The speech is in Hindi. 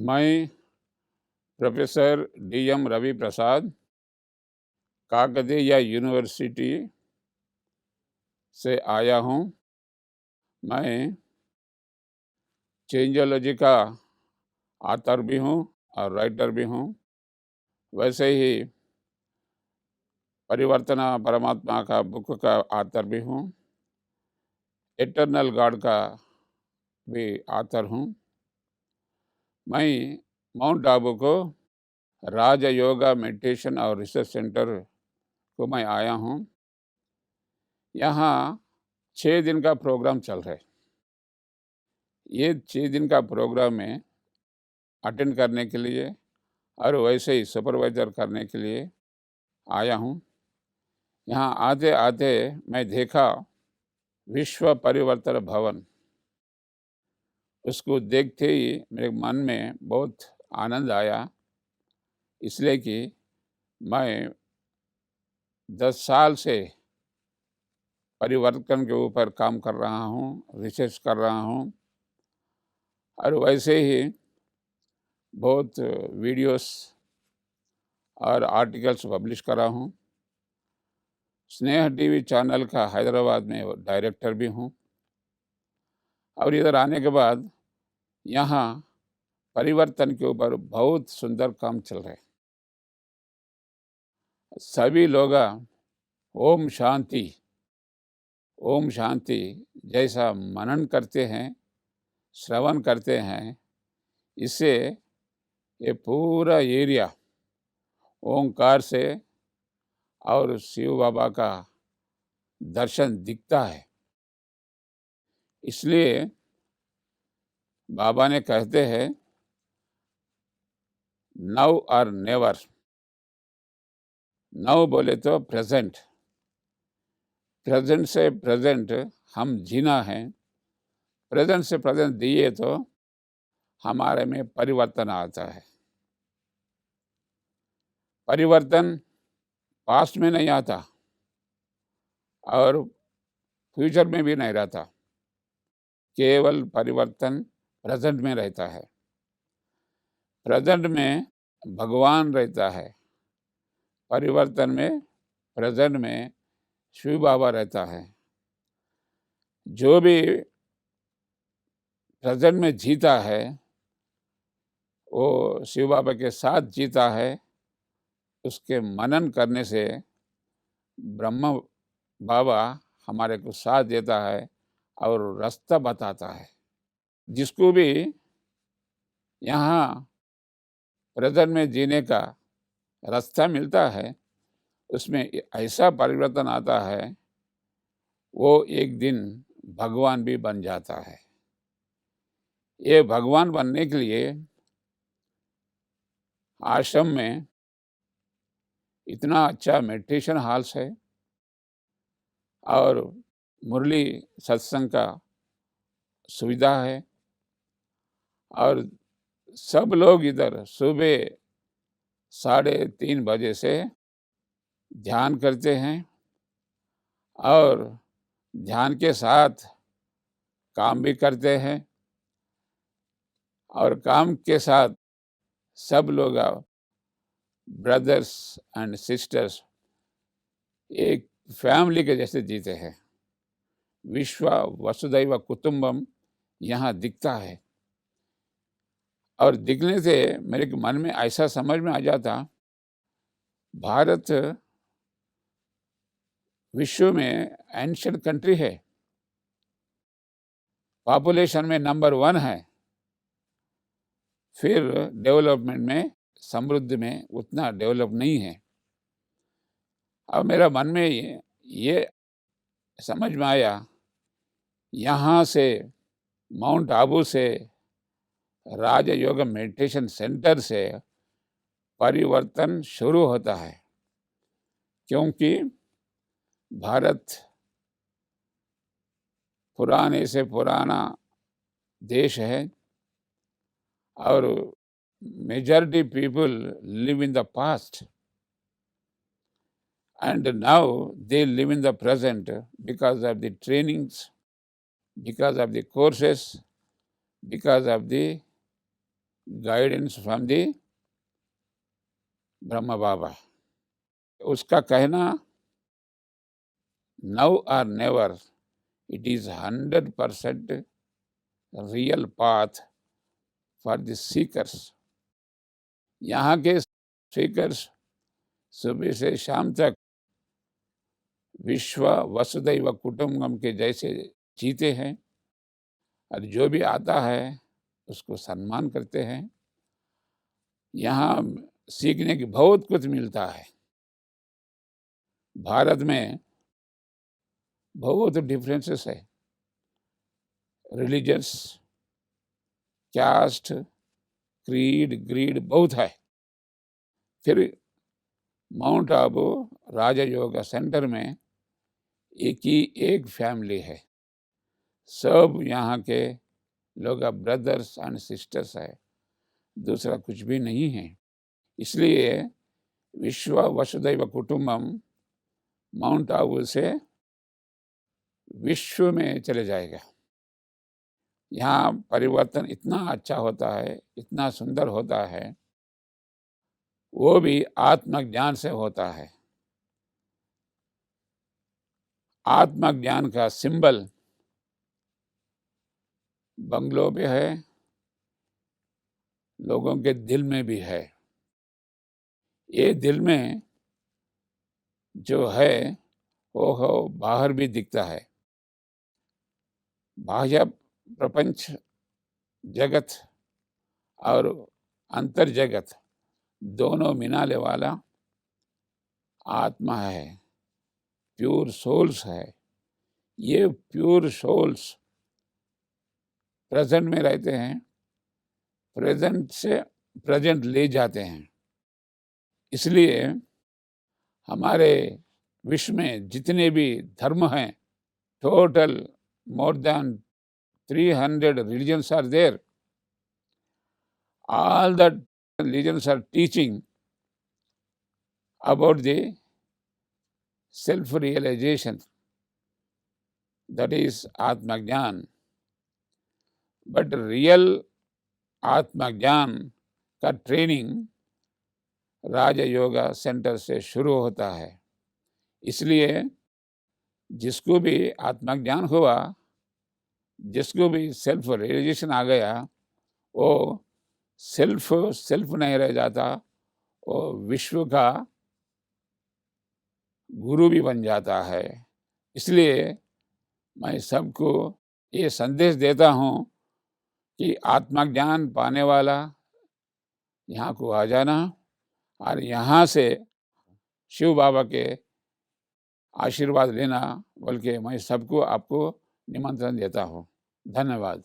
मैं प्रोफेसर डी.एम. रवि प्रसाद काकतीय यूनिवर्सिटी से आया हूँ। मैं चेंजोलॉजी का ऑथर भी हूँ और राइटर भी हूँ। वैसे ही परिवर्तन परमात्मा का बुक का ऑथर भी हूँ। इटर्नल गॉड का भी ऑथर हूँ। मैं माउंट आबू को राज योगा मेडिटेशन और रिसर्च सेंटर को मैं आया हूँ। यहाँ 6 दिन का प्रोग्राम चल रहा है। ये 6 दिन का प्रोग्राम में अटेंड करने के लिए और वैसे ही सुपरवाइज़र करने के लिए आया हूँ। यहाँ आते आते मैं देखा विश्व परिवर्तन भवन। उसको देखते ही मेरे मन में बहुत आनंद आया, इसलिए कि मैं 10 साल से परिवर्तन के ऊपर काम कर रहा हूँ, रिसर्च कर रहा हूँ और वैसे ही बहुत वीडियोस और आर्टिकल्स पब्लिश कर रहा हूँ। स्नेह टीवी चैनल का हैदराबाद में डायरेक्टर भी हूँ और इधर आने के बाद यहाँ परिवर्तन के ऊपर बहुत सुंदर काम चल रहा है। सभी लोग ओम शांति ओम शांति जैसा मनन करते हैं, श्रवण करते हैं, इससे ये पूरा एरिया ओंकार से और शिव बाबा का दर्शन दिखता है। इसलिए बाबा ने कहते हैं नाउ और नेवर। नाउ बोले तो प्रेजेंट, प्रेजेंट से प्रेजेंट हम जीना है। प्रेजेंट से प्रेजेंट दिए तो हमारे में परिवर्तन आता है। परिवर्तन पास्ट में नहीं आता और फ्यूचर में भी नहीं रहता, केवल परिवर्तन प्रेजेंट में रहता है। प्रेजेंट में भगवान रहता है, परिवर्तन में प्रेजेंट में शिव बाबा रहता है। जो भी प्रेजेंट में जीता है वो शिव बाबा के साथ जीता है। उसके मनन करने से ब्रह्म बाबा हमारे को साथ देता है और रास्ता बताता है। जिसको भी यहाँ प्रेजेंट में जीने का रास्ता मिलता है, उसमें ऐसा परिवर्तन आता है, वो एक दिन भगवान भी बन जाता है। ये भगवान बनने के लिए आश्रम में इतना अच्छा मेडिटेशन हॉल्स है और मुरली सत्संग का सुविधा है और सब लोग इधर सुबह 3:30 बजे से ध्यान करते हैं और ध्यान के साथ काम भी करते हैं और काम के साथ सब लोग ब्रदर्स एंड सिस्टर्स एक फैमिली के जैसे जीते हैं। विश्व वसुधैव कुटुंबम यहाँ दिखता है और दिखने से मेरे मन में ऐसा समझ में आ जाता, भारत विश्व में एंशिएंट कंट्री है, पॉपुलेशन में नंबर 1 है, फिर डेवलपमेंट में समृद्धि में उतना डेवलप नहीं है। अब मेरा मन में ये समझ में आया, यहाँ से माउंट आबू से राजयोग मेडिटेशन सेंटर से परिवर्तन शुरू होता है, क्योंकि भारत पुराने से पुराना देश है और majority people live in the past and now they live in the present because of the trainings, because of the courses, because of the guidance from the Brahma Baba. उसका कहना now or never, it is 100% real path for the seekers. यहाँ के सीकर्स सुबह से शाम तक विश्व वसुधैव कुटुंबकम के जैसे जीते हैं, और जो भी आता है उसको सम्मान करते हैं। यहाँ सीखने की बहुत कुछ मिलता है। भारत में बहुत डिफरेंसेस है, रिलीजियस, कास्ट, क्रीड, ग्रीड बहुत है। फिर माउंट आबू राजयोग सेंटर में एक फैमिली है। सब यहाँ के लोग ब्रदर्स एंड सिस्टर्स है, दूसरा कुछ भी नहीं है। इसलिए विश्व वसुधैव कुटुंबम माउंट आबू से विश्व में चले जाएगा। यहाँ परिवर्तन इतना अच्छा होता है, इतना सुंदर होता है, वो भी आत्मज्ञान से होता है। आत्मज्ञान का सिंबल बंगलों पे है, लोगों के दिल में भी है। ये दिल में जो है वो बाहर भी दिखता है। बाह्य प्रपंच जगत और अंतर जगत दोनों मिलाने वाला आत्मा है, प्योर सोल्स है। ये प्योर सोल्स प्रेजेंट में रहते हैं, प्रेजेंट से प्रेजेंट ले जाते हैं। इसलिए हमारे विश्व में जितने भी धर्म हैं, total more than 300 religions are there. All the religions are teaching about the self-realization, that is Atmagyan. But real Atmagyan का ट्रेनिंग राज योगा सेंटर से शुरू होता है। इसलिए जिसको भी आत्मज्ञान हुआ, जिसको भी सेल्फ रियलाइजेशन आ गया, वो सेल्फ नहीं रह जाता, वो विश्व का गुरु भी बन जाता है। इसलिए मैं सबको ये संदेश देता हूँ कि आत्मज्ञान पाने वाला यहाँ को आ जाना, और यहाँ से शिव बाबा के आशीर्वाद लेना, बल्कि मैं सबको आपको निमंत्रण देता हूँ। धन्यवाद।